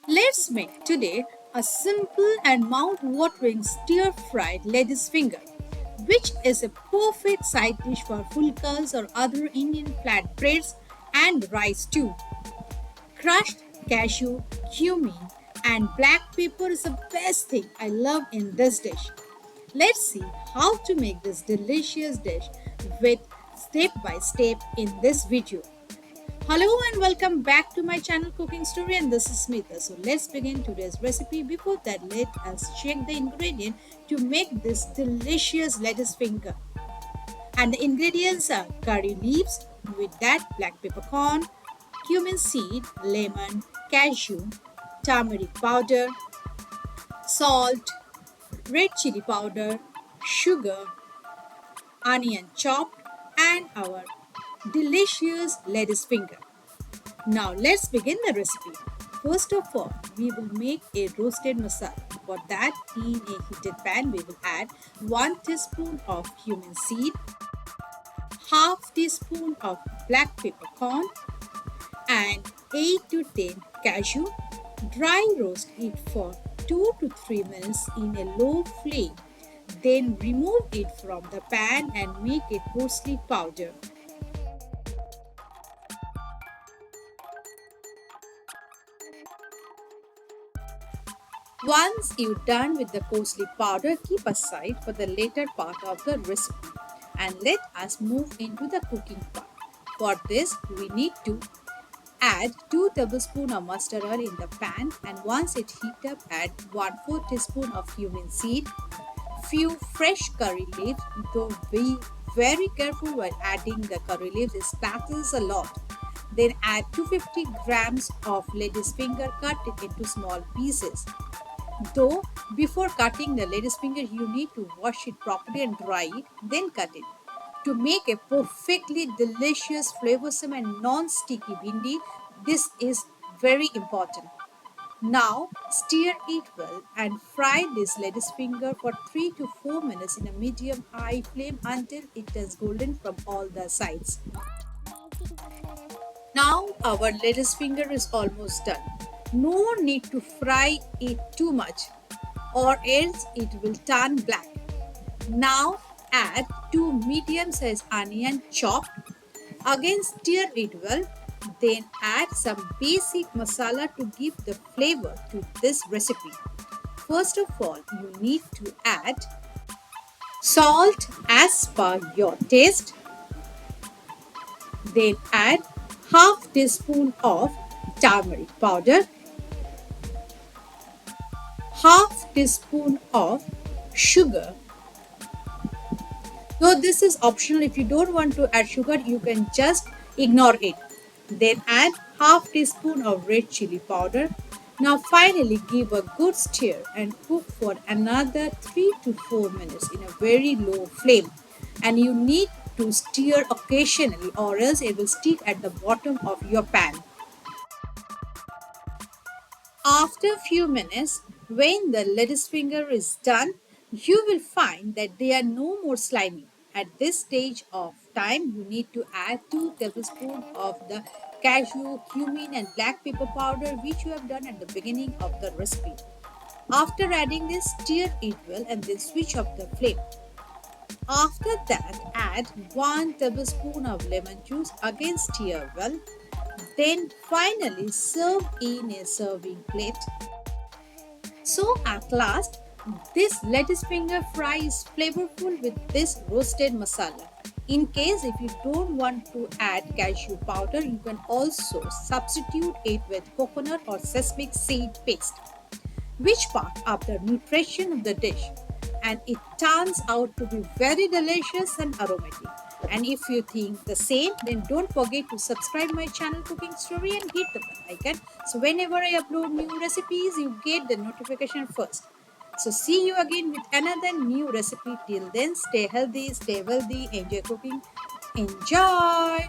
Let's make today a simple and mouth-watering stir-fried lettuce finger, which is a perfect side dish for fulkas or other Indian flatbreads and rice too. Crushed cashew, cumin, and black pepper is the best thing I love in this dish. Let's see how to make this delicious dish with step by step in this video. Hello and welcome back to my channel Cooking Story, and this is Smita. So let's begin today's recipe. Before that, let us check the ingredient to make this delicious lettuce finger. And the ingredients are curry leaves, with that black peppercorn, cumin seed, lemon, cashew, turmeric powder, salt, red chili powder, sugar, onion chopped, and our delicious lettuce finger. Now let's begin the recipe. First of all, we will make a roasted masala. For that, in a heated pan, we will add 1 teaspoon of cumin seed, half teaspoon of black peppercorn, and 8 to 10 cashew. Dry roast it for 2 to 3 minutes in a low flame. Then remove it from the pan and make a coarsely powder. Once you're done with the coarsely powder, keep aside for the later part of the recipe. And let us move into the cooking part. For this, we need to add 2 tablespoons of mustard oil in the pan, and once it heat up, add 1/4 teaspoon of cumin seed, few fresh curry leaves, though be very careful while adding the curry leaves, it splatters a lot. Then add 250 grams of lettuce finger, cut it into small pieces. Though before cutting the lettuce finger, you need to wash it properly and dry it, then cut it. To make a perfectly delicious, flavorsome, and non-sticky bhindi, this is very important. Now stir it well and fry this lettuce finger for 3 to 4 minutes in a medium high flame until it turns golden from all the sides. Now our lettuce finger is almost done. No need to fry it too much or else it will turn black. Now add 2 medium-sized onion chopped. Again stir it well. Then add some basic masala to give the flavor to this recipe. First of all, you need to add salt as per your taste. Then add half teaspoon of turmeric powder, half teaspoon of sugar. Though this is optional, if you don't want to add sugar, you can just ignore it. Then add half teaspoon of red chili powder. Now finally give a good stir and cook for another 3 to 4 minutes in a very low flame. And you need to stir occasionally or else it will stick at the bottom of your pan. After a few minutes, when the lettuce finger is done, you will find that they are no more slimy. At this stage of time, you need to add 2 tablespoons of the cashew, cumin, and black pepper powder, which you have done at the beginning of the recipe. After adding this, stir it well and then switch off the flame. After that, add 1 tablespoon of lemon juice, again stir well. Then finally serve in a serving plate. So at last, this lettuce finger fry is flavorful with this roasted masala. In case if you don't want to add cashew powder, you can also substitute it with coconut or sesame seed paste, which part up the nutrition of the dish, and it turns out to be very delicious and aromatic. And if you think the same, then don't forget to subscribe my channel Cooking Story and hit the bell icon, so whenever I upload new recipes you get the notification first. So see you again with another new recipe. Till then, stay healthy, stay wealthy, enjoy cooking. Enjoy!